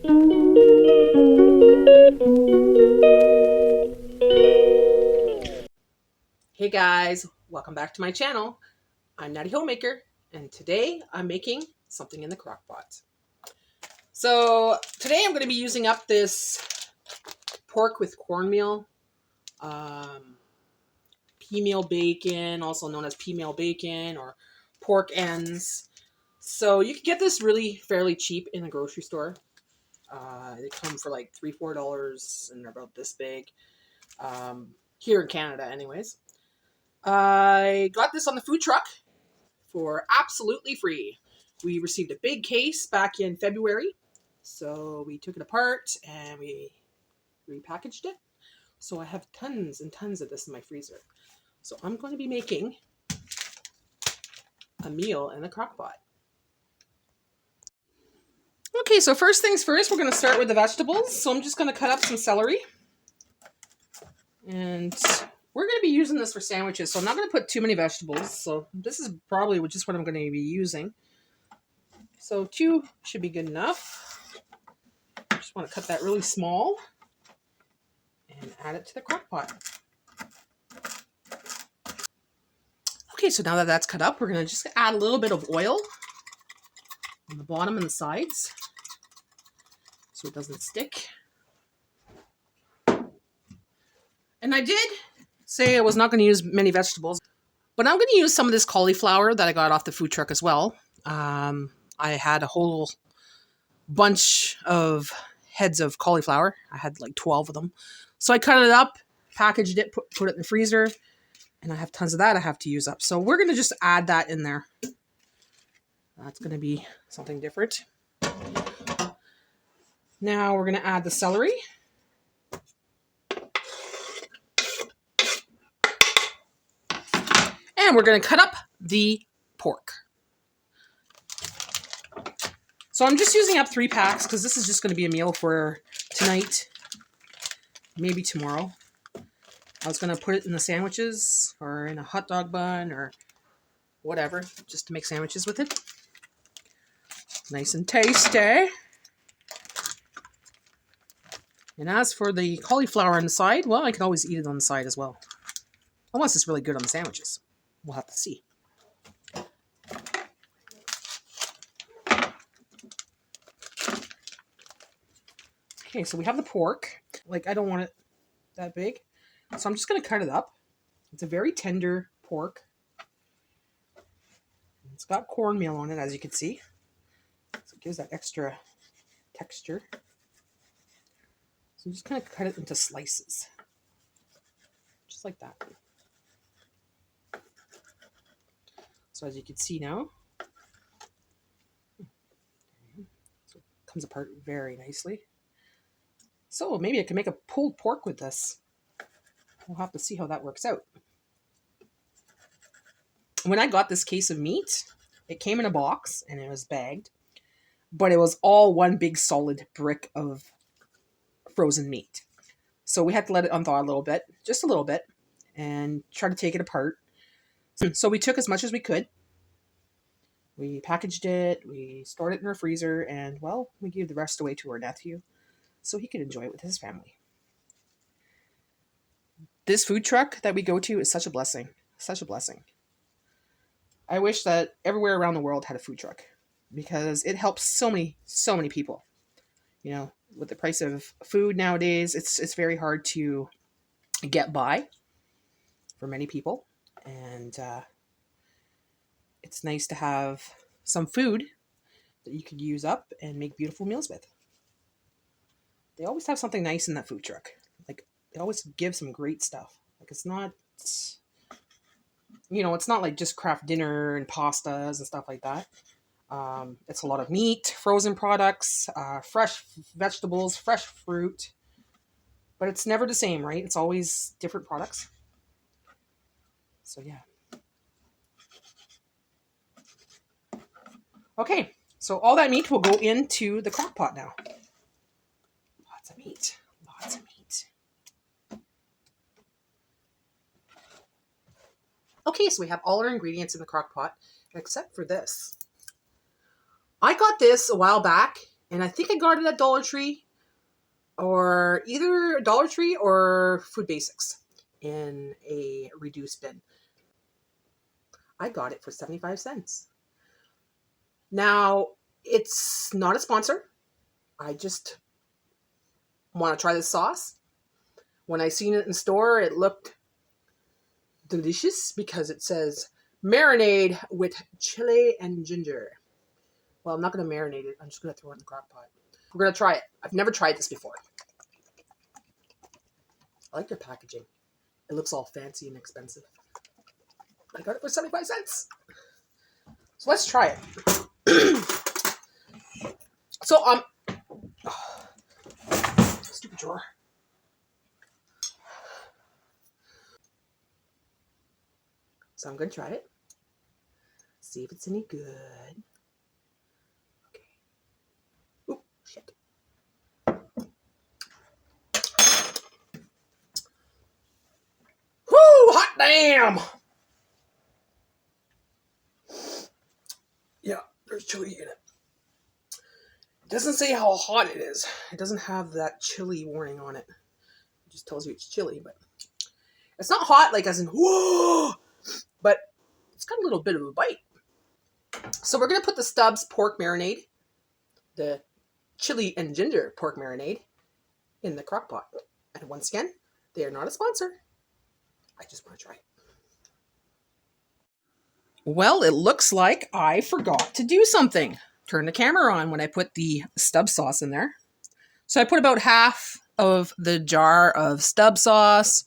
Hey guys, welcome back to my channel. I'm Natty Homemaker, and today I'm making something in the Crockpot. So today I'm going to be using up this pork with cornmeal, pea-meal bacon, also known as pea-meal bacon or pork ends. So you can get this really fairly cheap in the grocery store. They come for like $3-4 and they're about this big. Here in Canada anyways. I got this on the food truck for absolutely free. We received a big case back in February. So we took it apart and we repackaged it. So I have tons and tons of this in my freezer. So I'm going to be making a meal in the Crockpot. Okay, so first things first, we're going to start with the vegetables. So I'm just going to cut up some celery. And we're going to be using this for sandwiches, so I'm not going to put too many vegetables. So this is probably just what I'm going to be using. So 2 should be good enough. Just want to cut that really small and add it to the Crockpot. Okay, so now that that's cut up, we're going to just add a little bit of oil on the bottom and the sides so it doesn't stick. And I did say I was not going to use many vegetables, but I'm going to use some of this cauliflower that I got off the food truck as well. I had a whole bunch of heads of cauliflower. I had like 12 of them. So I cut it up, packaged it, put it in the freezer, and I have tons of that I have to use up. So we're going to just add that in there. That's going to be something different. Now we're going to add the celery. And we're going to cut up the pork. So I'm just using up 3 packs because this is just going to be a meal for tonight, maybe tomorrow. I was going to put it in the sandwiches or in a hot dog bun or whatever, just to make sandwiches with it. Nice and tasty. And as for the cauliflower on the side, well, I can always eat it on the side as well. Unless it's really good on the sandwiches. We'll have to see. Okay, so we have the pork. Like, I don't want it that big. So I'm just going to cut it up. It's a very tender pork. It's got cornmeal on it, as you can see. So it gives that extra texture. So I'm just going to cut it into slices. Just like that. So as you can see now, so it comes apart very nicely. So maybe I can make a pulled pork with this. We'll have to see how that works out. When I got this case of meat, it came in a box and it was bagged, but it was all one big solid brick of frozen meat. So we had to let it unthaw a little bit, just a little bit, and try to take it apart. So we took as much as we could. We packaged it, we stored it in our freezer, and, well, we gave the rest away to our nephew so he could enjoy it with his family. This food truck that we go to is such a blessing. Such a blessing. I wish that everywhere around the world had a food truck because it helps so many people. You know, with the price of food nowadays, it's very hard to get by for many people. And it's nice to have some food that you could use up and make beautiful meals with. They always have something nice in that food truck. Like, they always give some great stuff. Like, it's not, you know, it's not like just craft dinner and pastas and stuff like that. It's a lot of meat, frozen products, fresh vegetables, fresh fruit. But it's never the same, right? It's always different products. So, yeah. Okay, so all that meat will go into the crock pot now. Lots of meat. Lots of meat. Okay, so we have all our ingredients in the crock pot, except for this. I got this a while back, And I think I got it at Dollar Tree, or either Dollar Tree or Food Basics in a reduced bin. I got it for 75 cents. Now, it's not a sponsor. I just want to try this sauce. When I seen it in store, it looked delicious because it says marinade with chili and ginger. Well, I'm not going to marinate it. I'm just going to throw it in the crock pot. We're going to try it. I've never tried this before. I like their packaging. It looks all fancy and expensive. I got it for 75 cents. So let's try it. So, stupid drawer. So I'm going to try it. See if it's any good. Okay. Oop, shit. Whoo, hot damn! Yeah, there's chili in it. It doesn't say how hot it is. It doesn't have that chili warning on it. It just tells you it's chili, but it's not hot like as in whoa, but it's got a little bit of a bite. So we're going to put the Stubb's pork marinade, the chili and ginger pork marinade, in the crock pot. And once again, they are not a sponsor. I just want to try it. Well, it looks like I forgot to do something. Turn the camera on when I put the Stubb sauce in there. So I put about half of the jar of Stubb sauce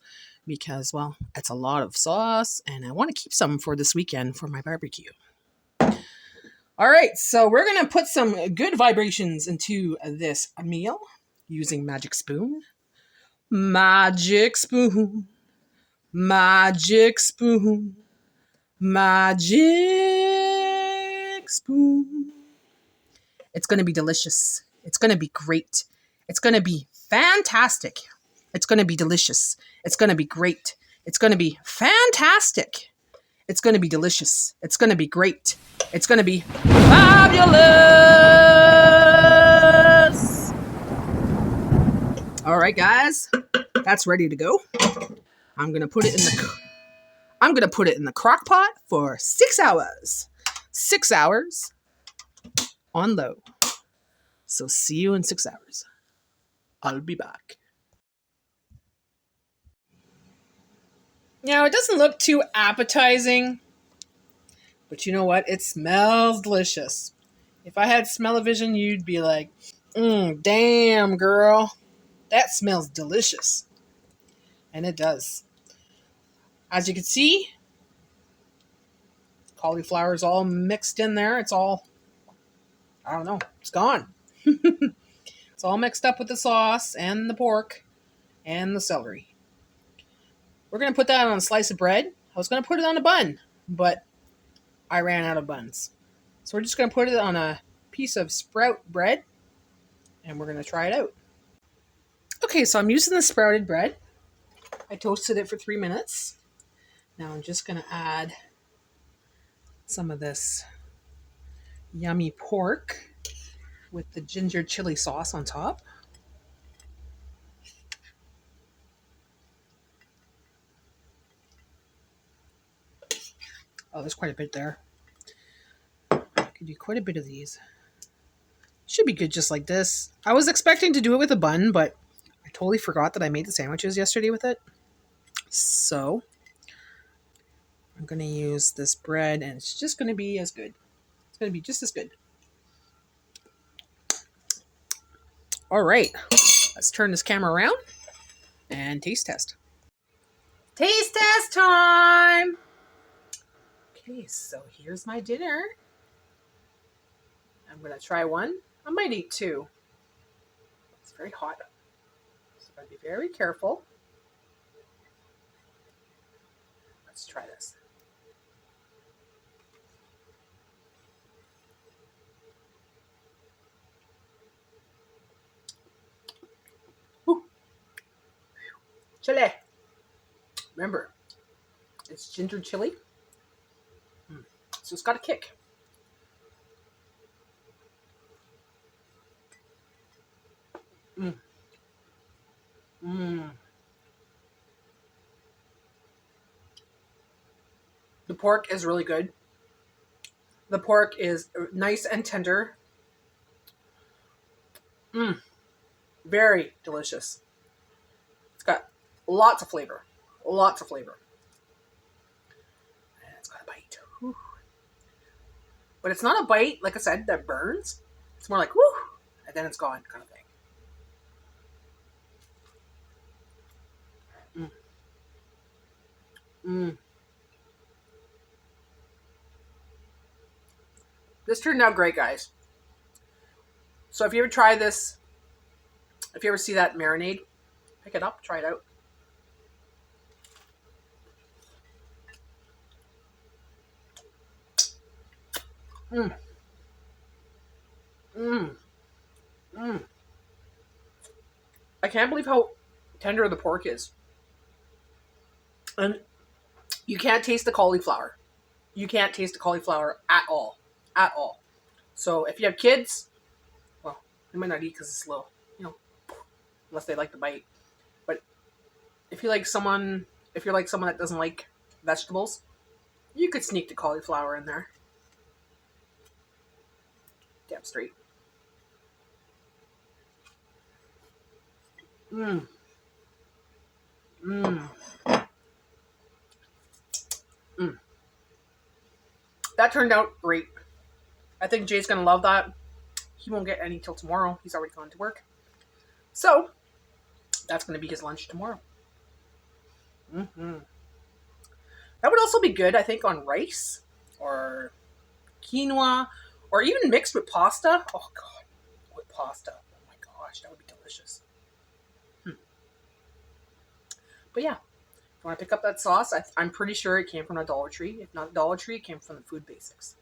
because, well, it's a lot of sauce and I want to keep some for this weekend for my barbecue. All right, so we're going to put some good vibrations into this meal using Magic Spoon. Magic Spoon. Magic Spoon. Magic Spoon. It's going to be delicious. It's going to be great. It's going to be fantastic. It's going to be delicious. It's going to be great. It's going to be fantastic. It's going to be delicious. It's going to be great. It's going to be fabulous. All right, guys. That's ready to go. I'm going to put it in the crock pot for 6 hours. 6 hours on low. So see you in 6 hours. I'll be back. Now, it doesn't look too appetizing, but you know what? It smells delicious. If I had smell-o-vision, you'd be like, damn, girl. That smells delicious. And it does. As you can see, cauliflower is all mixed in there. It's all, I don't know, it's gone. It's all mixed up with the sauce and the pork and the celery. We're going to put that on a slice of bread. I was going to put it on a bun, but I ran out of buns. So we're just going to put it on a piece of sprout bread, and we're going to try it out. Okay, so I'm using the sprouted bread. I toasted it for 3 minutes. Now I'm just going to add some of this yummy pork with the ginger chili sauce on top. Oh, there's quite a bit there. I could do quite a bit of these. Should be good just like this. I was expecting to do it with a bun, but I totally forgot that I made the sandwiches yesterday with it. So I'm going to use this bread, and it's just going to be as good. It's going to be just as good. All right. Let's turn this camera around and taste test. Taste test time! Okay, so here's my dinner. I'm going to try one. I might eat two. It's very hot. So I'll be very careful. Let's try this. Ooh. Chili. Remember, it's ginger chili. So it's got a kick. Mm. Mm. The pork is really good. The pork is nice and tender. Mm. Very delicious. It's got lots of flavor. Lots of flavor. And it's got a bite. Whew. But it's not a bite, like I said, that burns. It's more like, whoo, and then it's gone kind of thing. Mm. Mm. This turned out great, guys. So if you ever try this, if you ever see that marinade, pick it up, try it out. Mm. Mm. Mm. I can't believe how tender the pork is. And you can't taste the cauliflower. You can't taste the cauliflower at all. At all. So if you have kids, well, they might not eat because it's low, unless they like the bite. But if you like someone, if you're like someone that doesn't like vegetables, you could sneak the cauliflower in there. Damn straight. Mmm. Mmm. Mmm. That turned out great. I think Jay's gonna love that. He won't get any till tomorrow. He's already gone to work. So that's gonna be his lunch tomorrow. Mm-hmm. That would also be good, I think, on rice or quinoa or even mixed with pasta. Oh god, with pasta. Oh my gosh, that would be delicious. But yeah, if you want to pick up that sauce, I'm pretty sure it came from a Dollar Tree. If not a Dollar Tree, it came from the Food Basics.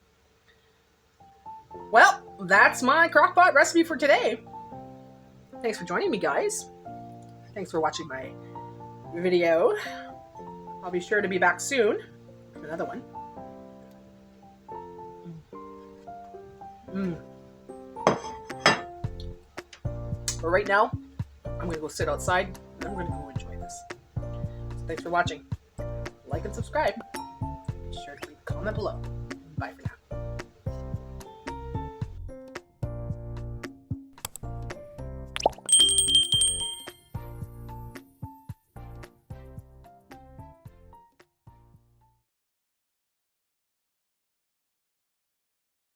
Well, that's my crockpot recipe for today. Thanks for joining me, guys. Thanks for watching my video. I'll be sure to be back soon with another one. Mm. But right now, I'm going to go sit outside and I'm going to go enjoy this. So thanks for watching. Like and subscribe. Be sure to leave a comment below.